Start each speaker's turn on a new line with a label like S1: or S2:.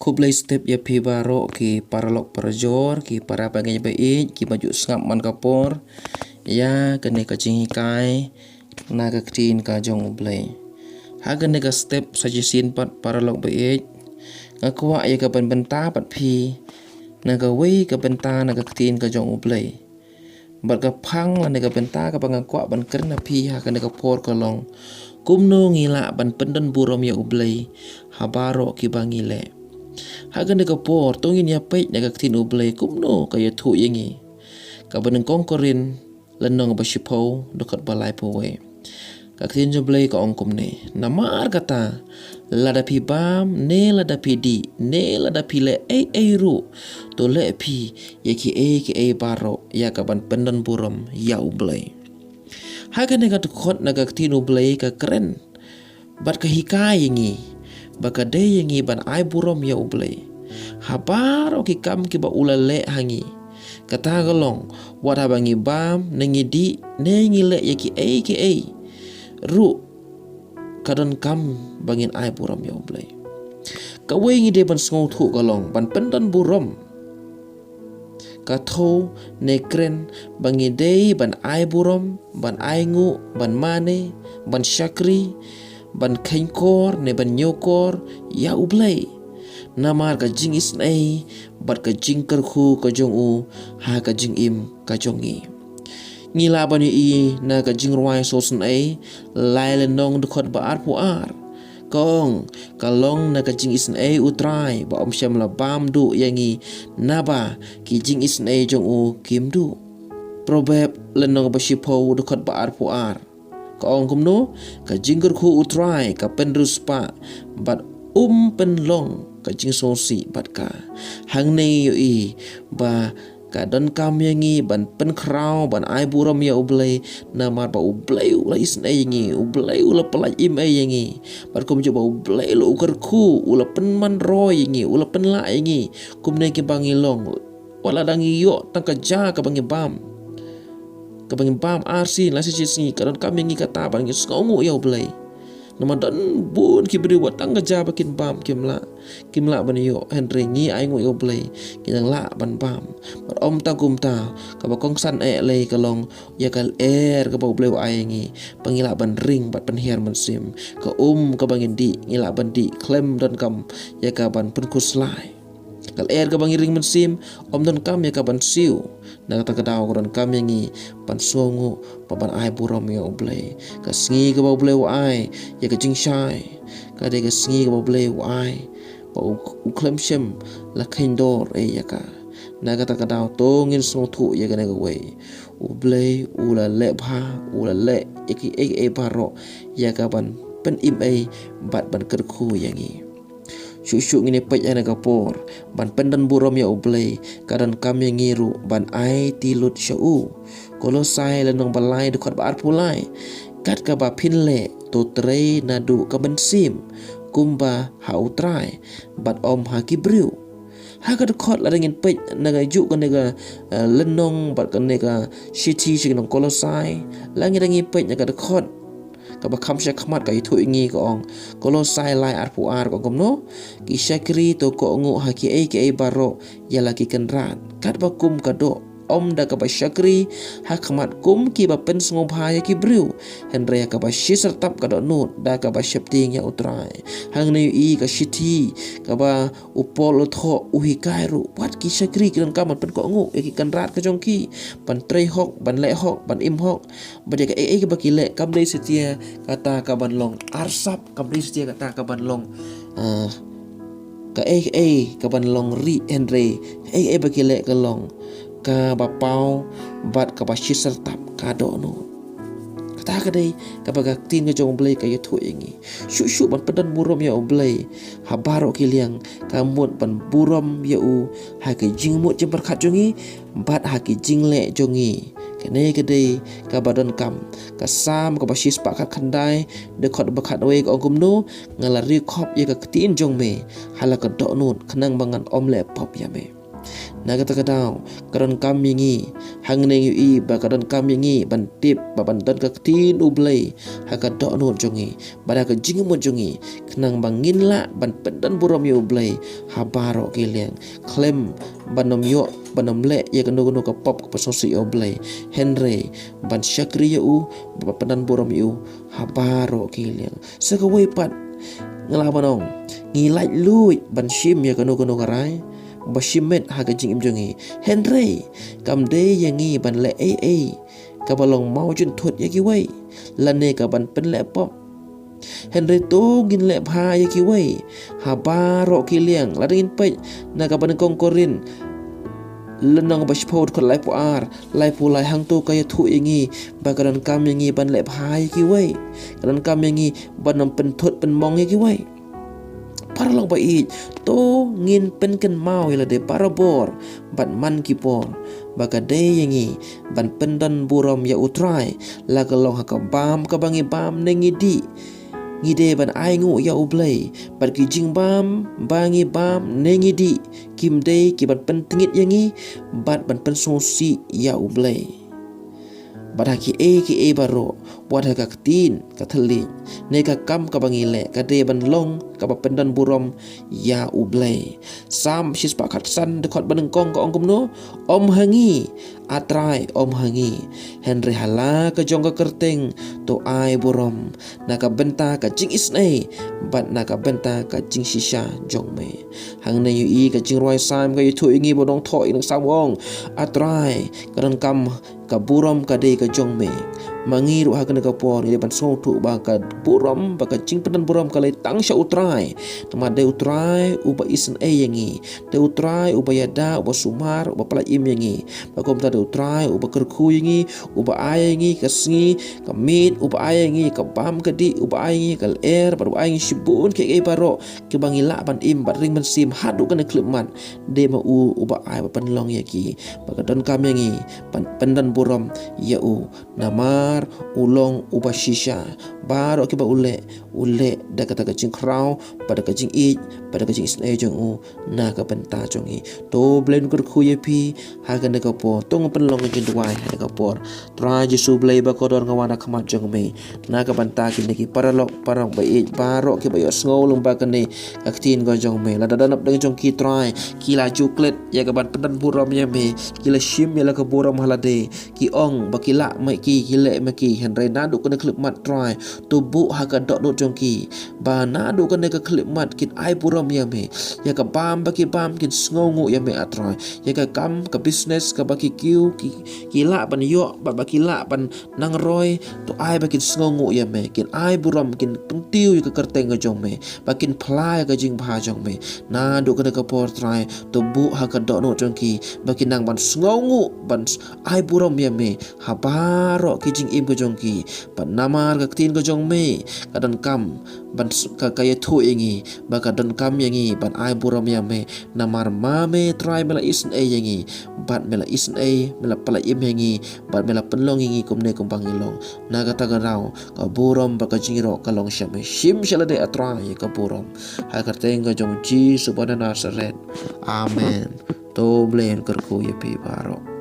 S1: Kublai step ya pi baro ki paralog parajor ki para bagai baik ki baju sengap man kapor ya kene ka kai na ka ktin ka jong ublai ha kene ka step suggestion pat paralog baik ngakwa ya ka benta pat pi na ka wei ka benta na ka ktin ka jong ublai bat ka phang la ne ka benta ka bangakwa ban kerna pi ha kene ka por ka long kumno ngila ban pendan burom ya ublai habaro ki bangile hagan deka por tongin ya pek na kaktin ublay kumno kaya tu yengi kabanang kongkorin lenong basipaw dekat balai pawe kaktin jublay ka ongkom ne namar kata ladapi bam ne ladapi di ne ladapi le ru to le pi yaki ki baro ya kaban pendan buram ya ublay hagan deka tukot na kaktin ublay ka keren bat ka hikai yengi baka de yengi ban ai burom ya ublay habar oki kam ki ba ulale hangi kata galong wat habangi bam nengi di nengi le yaki ru kadon kam bangin ai burom ya ublay kawengi de ban sngau thu galong ban pendan burom katho nekren bangi de ban ai burom ban ai ngu ban mane ban syakri ban kengkor ne ban nyokor ya ublay namar ka jing isnai bat ka jing kerku ka jong u ha ka jing im ka jongi ngila ban i na ka jing ruai so snai lai le nong dekot ba ar pu ar kong kalong na ka jing isnai utrai ba om syam la bam du yangi naba ki jing isnai jong u kim du probab le nong ba shipo dekot ba ar pu ar ka ong kumno ka jingger khu utrai ka penrus pa bat penlong ka jing sosi bat ka hang nei yo i ba ka don kam yangi ban pen krau ban ai buram ya ublay na mar ba ublay ula isna yangi ublay ula pelaj im yangi bat kum coba ublay lo ukar khu ula pen man ro yangi ula pen la yangi kum nei ki bangilong wala dangi yo tang ka ja ka bangi bam kabangin pam arsi la si singi karon kami ngi kata bang ngongu ya ublay nama dan bun ki beri watang gaja bakin pam kimla ban yo henry ngi ai ngu ya ublay kinang la ban pam bar om ta gum ta ka ba kong san le kalong ya kal ka ba ublay wa ai ngi pangila ban ring bat ban her man sim ka ka bangin di ngila ban di klem dan kam ya ka ban pun kuslai kal ka bangin ring man sim om dan kam ya ka ban siu na kata kadaw koran kami ngi pan songo paban ai buram ya ublay ka sngi ka ba ublay wa ai ya ka jing shai ka de ka sngi ka ba ublay wa ai pa uklem shem la khaindor ya ka na kata kadaw tongin song thu ya ka na ka way ublay ula le bha ula le yaki baro ya ka ban pen im bat ban ker khu yangi syuk ngini pej ana kapor ban pendan burom ya ublay kadan kami ngiru ban ai tilut syau kolosai lenong balai dekat ba arpulai kat ka ba pinle to tre nadu ka bensim kumba ha utrai bat om ha kibriu ha ka dekat la dengan pej naga juk ka naga lenong bat ka naga city sing kolosai langi rangi pej naga dekat ka ba kham sha khmat ka ithu ingi ko ong kolosai lai arpu ar ko gomno ki syakri to ko ngu ha ki baro ya laki kenrat kat ba kum ka do om da ka ba syakri ha khmat kum ki ba pen sngo bha ya ki briu henre ka ba shi sertap ka do nut da ka ba shapting ya utrai hang ne i ka shiti ka ba upol tho uhi kairu wat ki syakri kiran ka man pen ko ngu ya ki kenrat ka jongki ban trei hok ban le hok ban im hok ba de ka ka ba ki le kam dei setia kata ka ban long arsap kam dei setia kata ka ban long ka ka ban long ri henre ba ki le ka long ka bapau bat ka ba sertap ka do no kata ka dei ka ba tin ka jong ublay ka yuthu yangi syu ban pedan burom ya ublay habaro kiliang ka mut ban burom ya u ha ka jing mut jemper khat jongi bat ha ki jing le jongi kene ka dei ka badan kam ka sam ka ba sis pa khat khandai de khot ba khat we ka ongkum no ngala ri khop ya ka tin jong me hala ka do nut khnang bangan om le pop ya me na kata kadau karan kam yangi hang ne yu ba karan kam yangi ban tip ba ban dan ka tin ublei ha ka do no jongi ba ka jing mo jongi knang bangin la ban pendan buram yu ublei ha baro kiliang klem banom yo banom le ya kanu ka pop ka pasosi ublei Henry ban syakri yu ba pendan buram yu ha baro kiliang sakawai pat ngelabanong ngilai lui ban shim ya kanu karai bashimet haga jing im jongi Henry kam de yangi ban le ka balong mau jun thot ya ki wei lane ka ban pen le pop Henry to gin le pha ya ki wei ha baro ki liang la dingin pe na ka ban kong korin lenang bashpod ko lai pu ar lai pu lai hang to ka ya thu yangi ba karan kam yangi ban le pha ya ki wei karan kam yangi ban pen thot pen mong ya ki wei para lang ba it to ngin pen ken mau ila de parabor ban man kipor baka de yangi ban pendan buram ya utrai la ka long ka bam ka bangi bam nengi di ngide ban ai ngu ya ublei ban ki jing bam bangi bam nengi di kim de ki ban pen tingit yangi ban pen sosi ya ublei badaki ki baro buat ka tin ka theli ne ka kam ka bangile ka de ban long ka pendan buram ya ublei sam sis pakat san de khot ban kong ka ongkom no om hangi atrai om hangi Henry hala ka jong ka kerteng to ai buram na ka benta ka jing isnai bat na ka benta ka jing shisha jong me hang ne yu ka jing roi sam ka yu thu ingi bodong tho ing sam ong atrai karan kam ka buram ka de ka jong me mangi ru ha ka por ni ban so tu ba ka buram ba ka jing pendan buram ka le tang sha utrai tama de utrai uba isen yangi de utrai uba yada uba sumar uba pala im yangi ba kom ta de utrai uba kerku yangi uba ay yangi ka sngi ka mit uba ay yangi ka bam ka di uba ay yangi ka air ba ay yangi shibun ke baro ke bangila ban im ba ring ban sim hadu ka ne klipman de ma uba ay ba panlong yaki ba ka don kam yangi pendan buram ya namar ulong uba shisha baro ke ba ule da kata ka jing krau pada ka jing it pada ka jing isnai jong na ka benta jongi to blen kur khuye pi ha ka ne ka po tong penlong jing duai ha ka por tra jisu blai ba ko dor ngawana khamat jong me na ka benta ki ne ki paralok parang ba it baro ke ba yo sngo lung ba ka ne ka tin go jong me la dadanap deng jong ki trai ki la juklet ya ka ban pendan buram ya me ki la shim ya la ka buram halade ki ong ba ki la mai ki le ma ki Henry na du ka ne klip mat trai to bu ha ka dot jong ki ba na du ka ne ka klip mat kin ai buram ya me ya ka bam ba ki bam kin sngongu ya me atrai ya ka kam ka business ka ba ki kiu ki la ban yo ba ki la ban nang roi to ai ba kin sngongu ya me kin ai buram kin pengtiu ya ka kerteng ka jong me ba kin phlai ka jing bha jong me na du ka ne ka por trai to bu ha ka dot jong ki ba kin nang ban sngongu ban ai buram ya me ha baro ki jing im ka jong ki ban namar ka tin ka jong me ka dan kam ban ka kaya thu ingi ba ka dan kam yangi ban ai buram ya me namar ma me try mela isen yangi bat mela isen mela pala im yangi bat mela penlong yangi kumne kumpang ilong na ka tagarau ka buram ba ka jingiro ka long syame shim shala de atra ya ka buram ha ka teng ka jong ji subhana nasaret amen to blen kerku ya pi baro